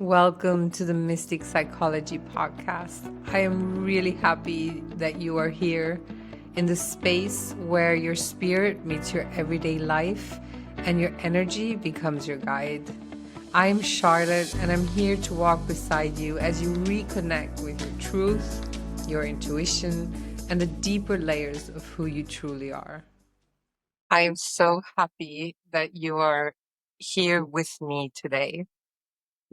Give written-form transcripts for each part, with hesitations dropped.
Welcome to the Mystic Psychology Podcast. I am really happy that you are here in the space where your spirit meets your everyday life and your energy becomes your guide. I'm Charlotte and I'm here to walk beside you as you reconnect with your truth, your intuition, and the deeper layers of who you truly are. I am so happy that you are here with me today.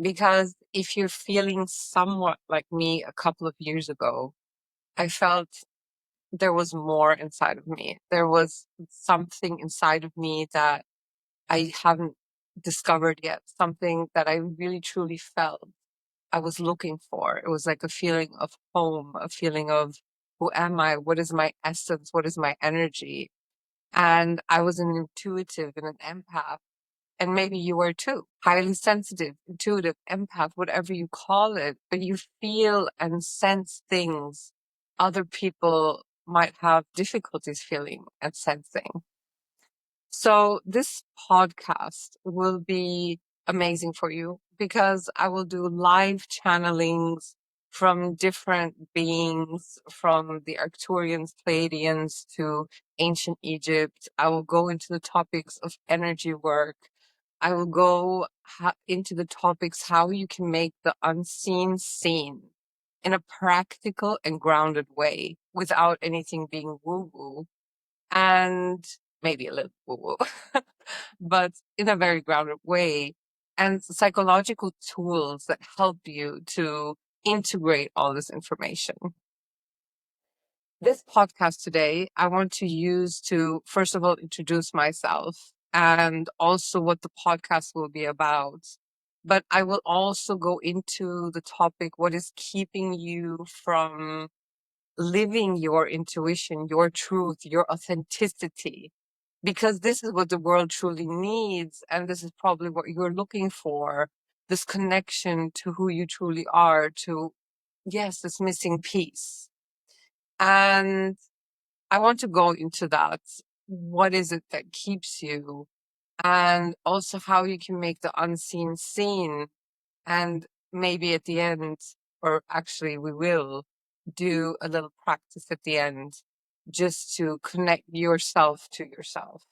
Because if you're feeling somewhat like me a couple of years ago, I felt there was more inside of me. There was something inside of me that I haven't discovered yet, something that I really truly felt I was looking for. It was like a feeling of home, a feeling of who am I? What is my essence? What is my energy? And I was an intuitive and an empath. And maybe you are too. Highly sensitive, intuitive, empath, whatever you call it, but you feel and sense things other people might have difficulties feeling and sensing. So this podcast will be amazing for you because I will do live channelings from different beings, from the Arcturians, Pleiadians to ancient Egypt. I will go into the topics of energy work. I will go into the topics how you can make the unseen seen in a practical and grounded way without anything being woo woo and maybe a little woo woo, but in a very grounded way, and psychological tools that help you to integrate all this information. This podcast today, I want to use to, first of all, introduce myself and also what the podcast will be about. But I will also go into the topic, what is keeping you from living your intuition, your truth, your authenticity, because this is what the world truly needs. And this is probably what you're looking for, this connection to who you truly are, to, yes, this missing piece. And I want to go into that. What is it that keeps you? And also how you can make the unseen seen. And maybe at the end, or actually we will do a little practice at the end just to connect yourself to yourself.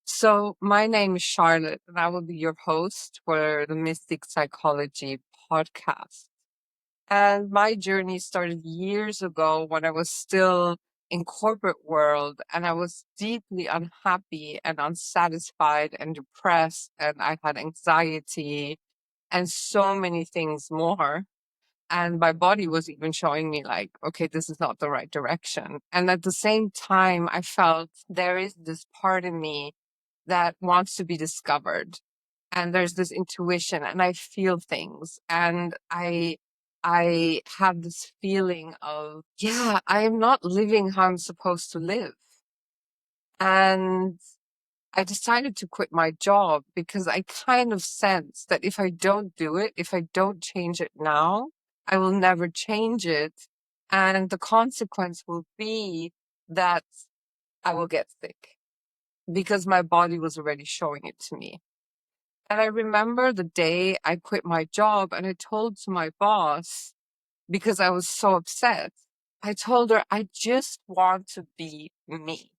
So my name is Charlotte and I will be your host for the Mystic Psychology podcast. And my journey started years ago when I was still in corporate world and I was deeply unhappy and unsatisfied and depressed and I had anxiety and so many things more. And my body was even showing me like, okay, this is not the right direction. And at the same time, I felt there is this part of me that wants to be discovered. And there's this intuition and I feel things and I have this feeling of, yeah, I am not living how I'm supposed to live. And I decided to quit my job because I kind of sense that if I don't do it, if I don't change it now, I will never change it. And the consequence will be that I will get sick because my body was already showing it to me. And I remember the day I quit my job and I told to my boss, because I was so upset, I told her, I just want to be me.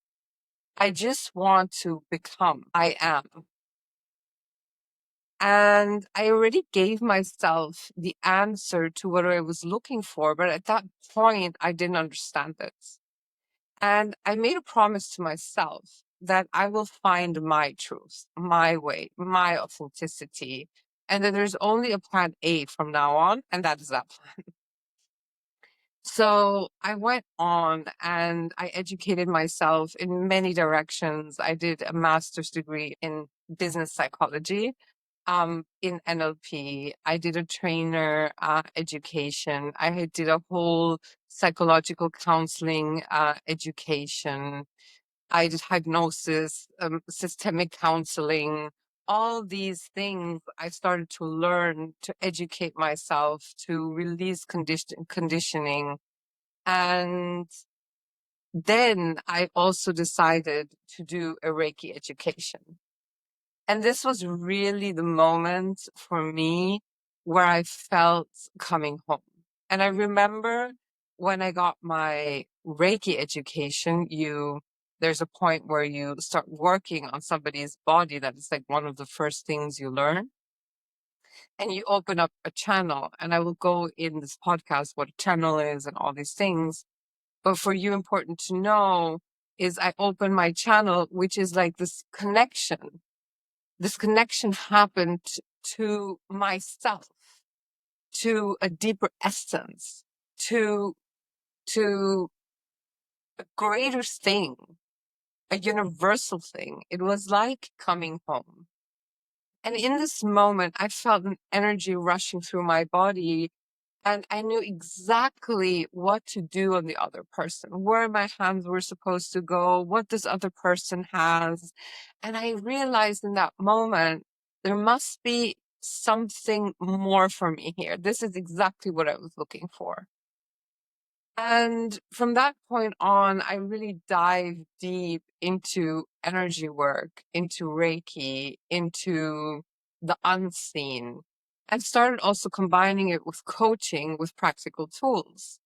I just want to become I am. And I already gave myself the answer to what I was looking for, but at that point, I didn't understand it. And I made a promise to myself that I will find my truth, my way, my authenticity, and that there's only a plan A from now on, and that is that plan. So I went on and I educated myself in many directions. I did a master's degree in business psychology, in NLP. I did a trainer education. Did a whole psychological counseling education. I did hypnosis, systemic counseling, all these things I started to learn to educate myself, to release conditioning. And then I also decided to do a Reiki education. And this was really the moment for me where I felt coming home. And I remember when I got my Reiki education, there's a point where you start working on somebody's body. That is like one of the first things you learn. And you open up a channel, and I will go in this podcast what a channel is and all these things. But for you, important to know is I open my channel, which is like this connection. This connection happened to myself, to a deeper essence, to to a greater thing, a universal thing. It was like coming home. And in this moment, I felt an energy rushing through my body, and I knew exactly what to do on the other person, where my hands were supposed to go, what this other person has. And I realized in that moment, there must be something more for me here. This is exactly what I was looking for. And from that point on, I really dived deep into energy work, into Reiki, into the unseen, and started also combining it with coaching with practical tools.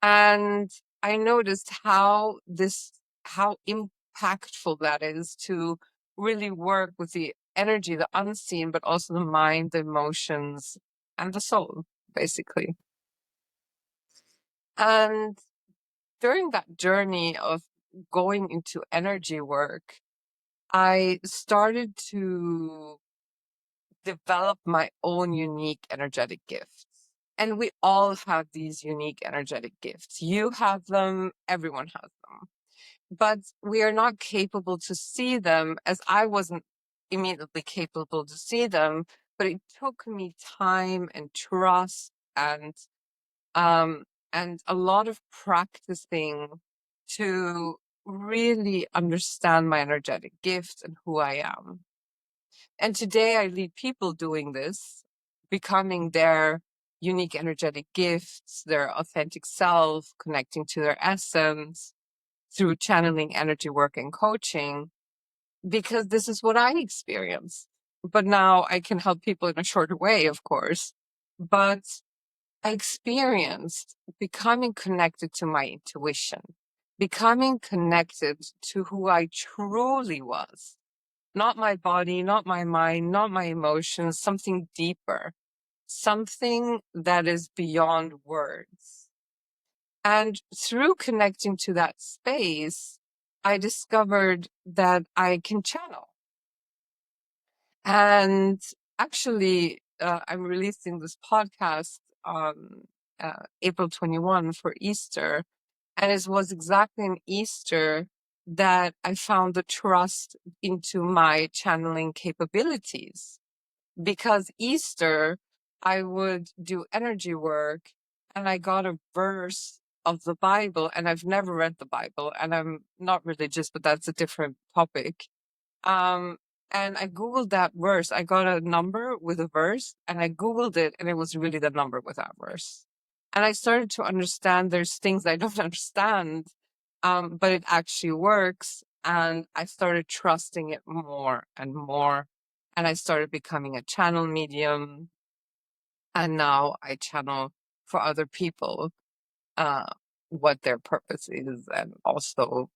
And I noticed how impactful that is to really work with the energy, the unseen, but also the mind, the emotions, and the soul, basically. And during that journey of going into energy work, I started to develop my own unique energetic gifts. And we all have these unique energetic gifts. You have them, everyone has them. But we are not capable to see them, as I wasn't immediately capable to see them. But it took me time and trust um, and a lot of practicing to really understand my energetic gifts and who I am. And today I lead people doing this, becoming their unique energetic gifts, their authentic self, connecting to their essence through channeling energy work and coaching, because this is what I experienced. But now I can help people in a shorter way, of course. But I experienced becoming connected to my intuition, becoming connected to who I truly was. Not my body, not my mind, not my emotions, something deeper, something that is beyond words. And through connecting to that space, I discovered that I can channel. And actually, I'm releasing this podcast on April 21 for Easter. And it was exactly in Easter that I found the trust into my channeling capabilities. Because Easter, I would do energy work, and I got a verse of the Bible, and I've never read the Bible, and I'm not religious, but that's a different topic. Um, and I Googled that verse. I got a number with a verse, and I Googled it, and it was really the number with that verse. And I started to understand there's things I don't understand, but it actually works. And I started trusting it more and more. And I started becoming a channel medium. And now I channel for other people uh, what their purpose is, and also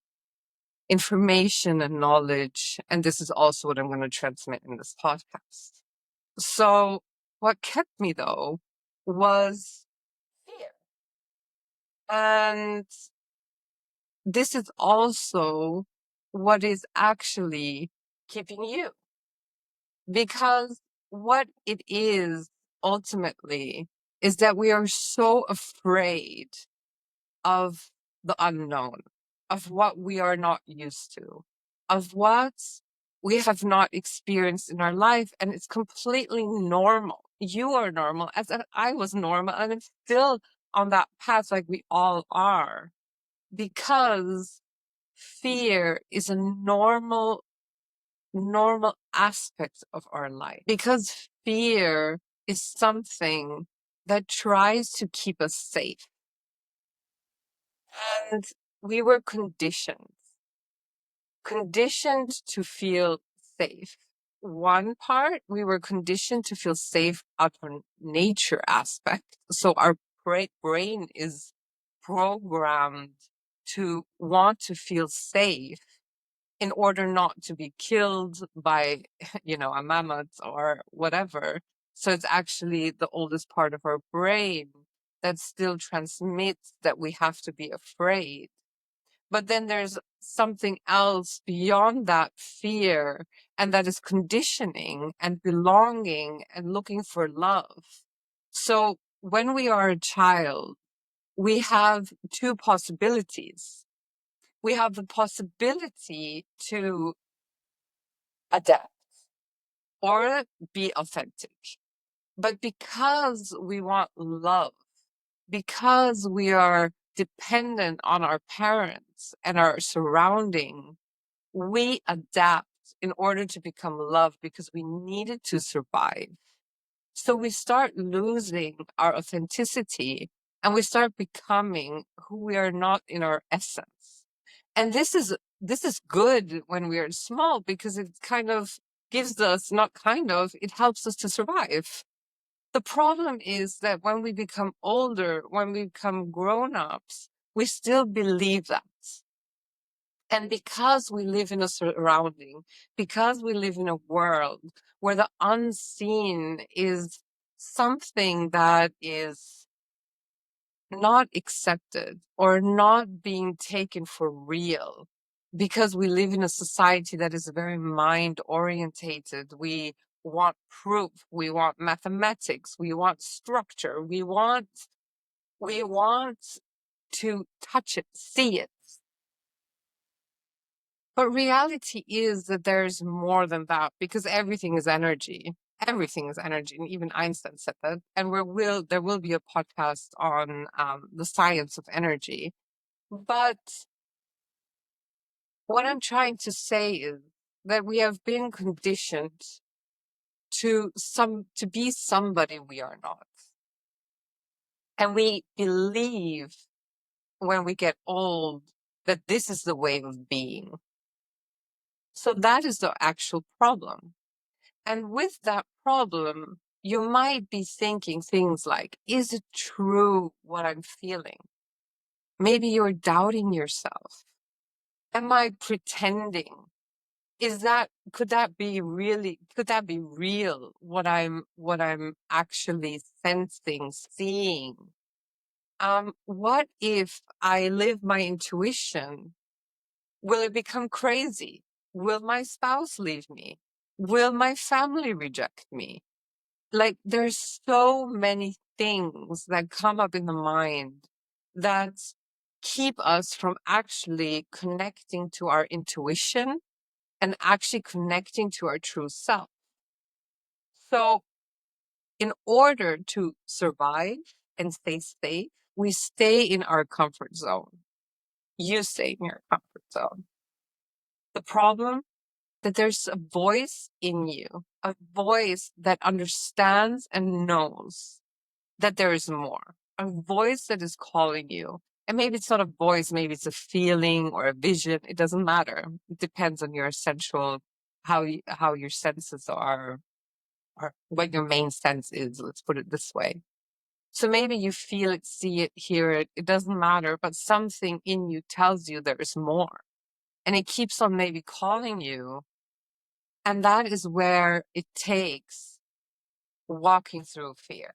information and knowledge. And this is also what I'm going to transmit in this podcast. So, what kept me though was fear. And this is also what is actually keeping you. Because what it is ultimately is that we are so afraid of the unknown, of what we are not used to, of what we have not experienced in our life. And it's completely normal. You are normal, as I was normal, and I'm still on that path, like we all are, because fear is a normal aspect of our life, because fear is something that tries to keep us safe. And we were conditioned to feel safe. one part, we were conditioned to feel safe out of a nature aspect. So our brain is programmed to want to feel safe in order not to be killed by, a mammoth or whatever. So it's actually the oldest part of our brain that still transmits that we have to be afraid. But then there's something else beyond that fear, and that is conditioning and belonging and looking for love. So when we are a child, we have two possibilities. We have the possibility to adapt or be authentic. But because we want love, because we are dependent on our parents and our surrounding, we adapt in order to become loved because we needed to survive. So we start losing our authenticity and we start becoming who we are not in our essence. And this is good when we are small because it kind of gives us, not kind of, it helps us to survive. The problem is that when we become older, when we become grown-ups, we still believe that. And because we live in a surrounding, because we live in a world where the unseen is something that is not accepted or not being taken for real, because we live in a society that is very mind orientated, we want proof, we want mathematics, we want structure, we want to touch it, see it. But reality is that there's more than that because everything is energy. Everything is energy, and even Einstein said that. And there will be a podcast on the science of energy. But what I'm trying to say is that we have been conditioned to be somebody we are not, and we believe when we get old that this is the way of being. So that is the actual problem. And with that problem, you might be thinking things like, is it true what I'm feeling? Maybe you're doubting yourself. Am I pretending? Could that be real what I'm actually sensing, seeing? What if I live my intuition? Will it become crazy? Will my spouse leave me? Will my family reject me? Like, there's so many things that come up in the mind that keep us from actually connecting to our intuition and actually connecting to our true self. So, in order to survive and stay safe, we stay in our comfort zone. You stay in your comfort zone. The problem that there's a voice in you, a voice that understands and knows that there is more, a voice that is calling you. And maybe it's not a voice, maybe it's a feeling or a vision. It doesn't matter. It depends on your essential, how your senses are, or what your main sense is. Let's put it this way. So maybe you feel it, see it, hear it. It doesn't matter, but something in you tells you there is more. And it keeps on maybe calling you. And that is where it takes walking through fear.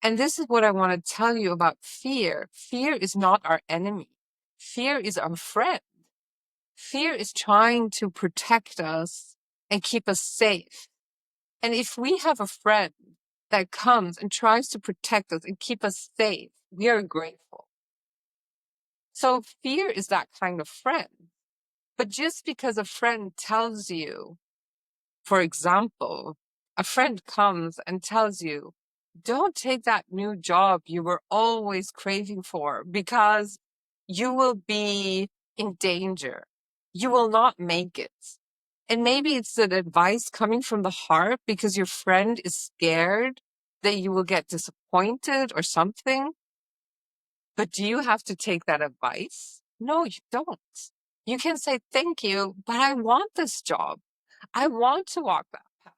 And this is what I want to tell you about fear. Fear is not our enemy. Fear is our friend. Fear is trying to protect us and keep us safe. And if we have a friend that comes and tries to protect us and keep us safe, we are grateful. So fear is that kind of friend. But just because a friend tells you, for example, a friend comes and tells you, don't take that new job you were always craving for because you will be in danger. You will not make it. And maybe it's an advice coming from the heart because your friend is scared that you will get disappointed or something. But do you have to take that advice? No, you don't. You can say, thank you, but I want this job. I want to walk that path.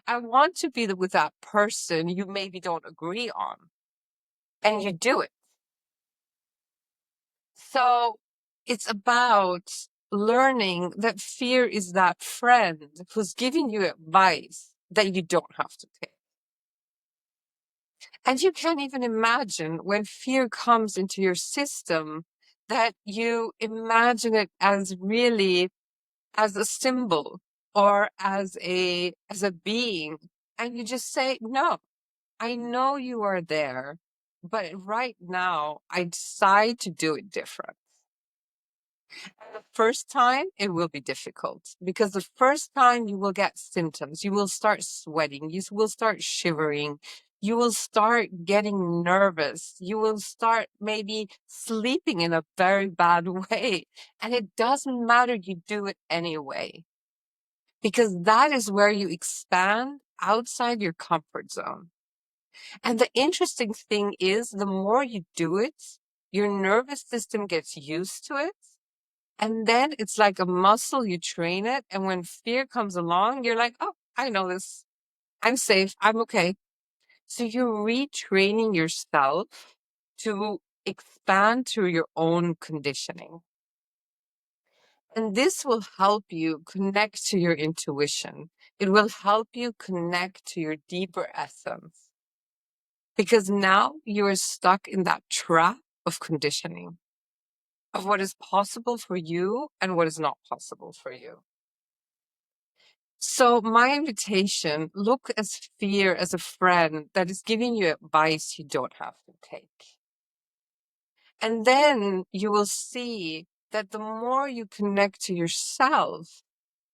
I want to be with that person you maybe don't agree on, and you do it. So it's about learning that fear is that friend who's giving you advice that you don't have to take. And you can't even imagine when fear comes into your system that you imagine it as really as a symbol or as a being, and you just say, no, I know you are there, but right now I decide to do it different. The first time it will be difficult because the first time you will get symptoms. You will start sweating. You will start shivering. You will start getting nervous. You will start maybe sleeping in a very bad way. And it doesn't matter. You do it anyway because that is where you expand outside your comfort zone. And the interesting thing is the more you do it, your nervous system gets used to it. And then it's like a muscle, you train it. And when fear comes along, you're like, oh, I know this. I'm safe. I'm okay. So you're retraining yourself to expand to your own conditioning. And this will help you connect to your intuition. It will help you connect to your deeper essence. Because now you are stuck in that trap of conditioning, of what is possible for you and what is not possible for you. So my invitation, look as fear as a friend that is giving you advice you don't have to take. And then you will see that the more you connect to yourself,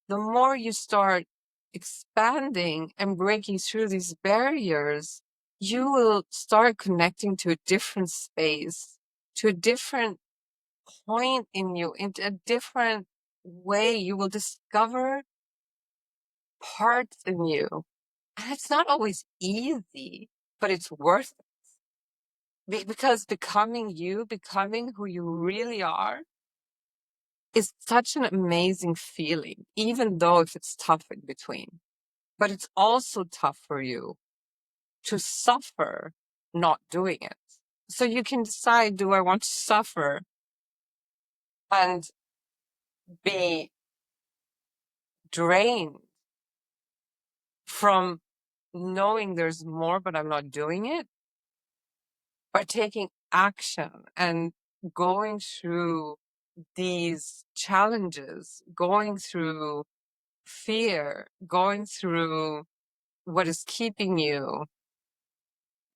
the more you start expanding and breaking through these barriers, you will start connecting to a different space, to a different point in you, into a different way. You will discover parts in you. And it's not always easy, but it's worth it. Because becoming you, becoming who you really are, is such an amazing feeling, even though if it's tough in between. But it's also tough for you to suffer not doing it. So you can decide, do I want to suffer and be drained from knowing there's more, but I'm not doing it? Or taking action and going through these challenges, going through fear, going through what is keeping you,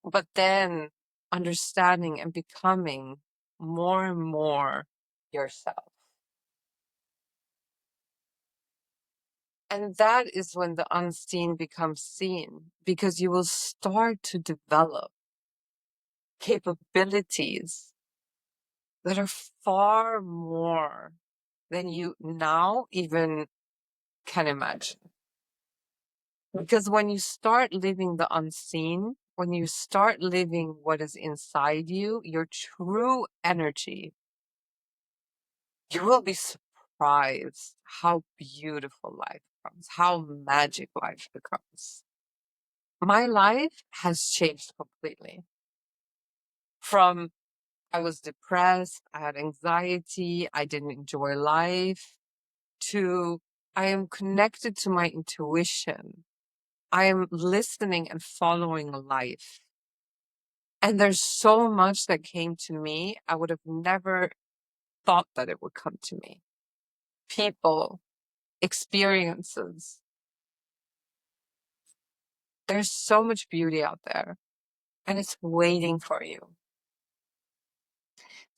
but then understanding and becoming more and more yourself. And that is when the unseen becomes seen, because you will start to develop capabilities that are far more than you now even can imagine. Because when you start living the unseen, when you start living what is inside you, your true energy, you will be surprised how beautiful life becomes, how magic life becomes. My life has changed completely. From I was depressed, I had anxiety, I didn't enjoy life, to I am connected to my intuition. I am listening and following life. And there's so much that came to me. I would have never thought that it would come to me. People, experiences. There's so much beauty out there, and it's waiting for you.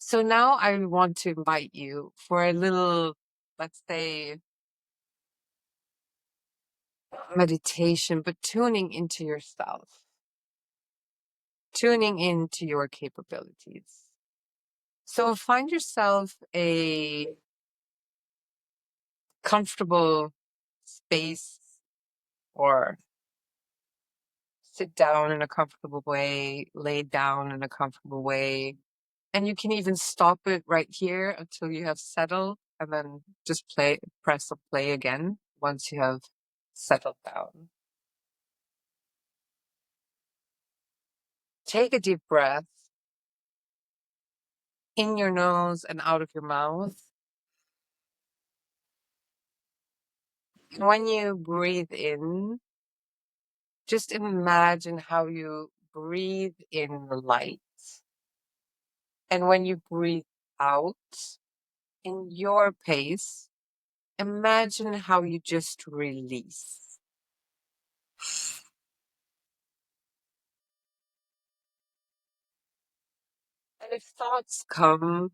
So now I want to invite you for a little, let's say, meditation, but tuning into yourself, tuning into your capabilities. So find yourself a comfortable space, or sit down in a comfortable way, lay down in a comfortable way. And you can even stop it right here until you have settled, and then just press the play again once you have settle down. Take a deep breath in your nose and out of your mouth. And when you breathe in, just imagine how you breathe in light. And when you breathe out in your pace, imagine how you just release. And if thoughts come,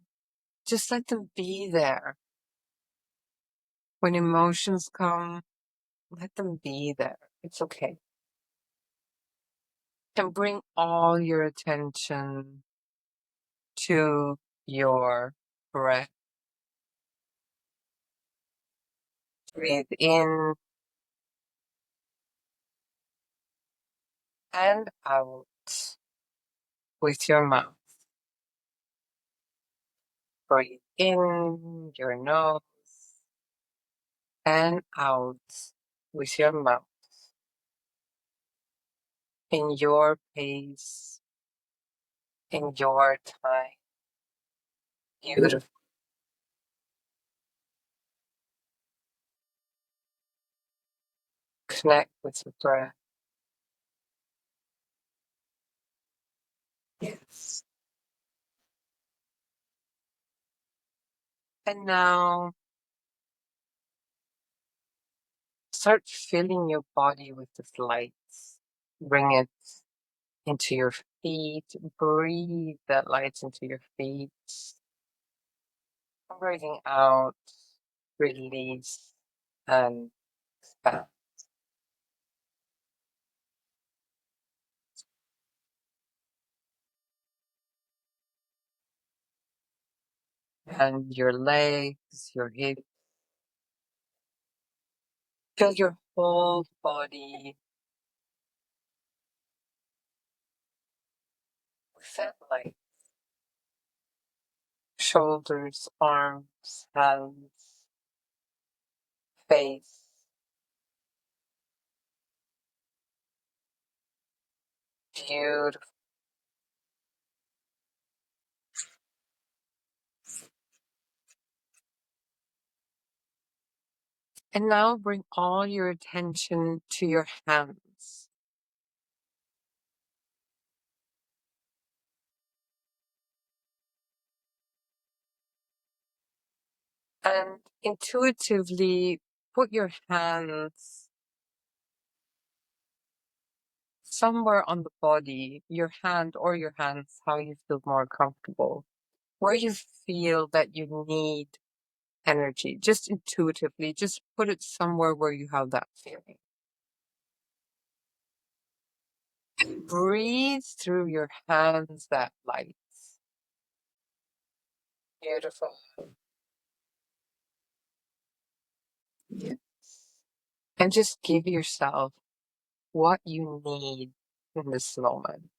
just let them be there. When emotions come, let them be there. It's okay. And bring all your attention to your breath. Breathe in and out with your mouth. Breathe in your nose and out with your mouth. In your pace, in your time. Beautiful. Connect with your breath. Yes. And now start filling your body with this light. Bring it into your feet. Breathe that light into your feet. Breathing out, release, and expand. And your legs, your hips. Feel your whole body with that light. Shoulders, arms, hands, face. Beautiful. And now bring all your attention to your hands. And intuitively put your hands somewhere on the body, your hand or your hands, how you feel more comfortable, where you feel that you need energy. Just intuitively, just put it somewhere where you have that feeling. Breathe through your hands that light. Beautiful. Yes. And just give yourself what you need in this moment.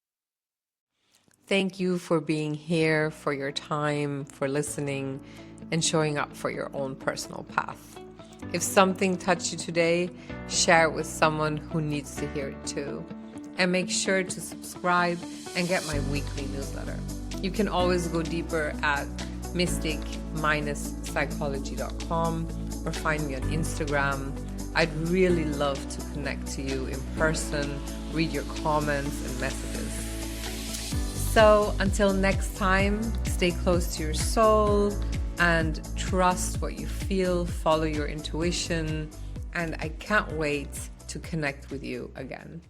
Thank you for being here, for your time, for listening, and showing up for your own personal path. If something touched you today, share it with someone who needs to hear it too. And make sure to subscribe and get my weekly newsletter. You can always go deeper at mystic-psychology.com or find me on Instagram. I'd really love to connect to you in person, read your comments and messages. So until next time, stay close to your soul and trust what you feel, follow your intuition, and I can't wait to connect with you again.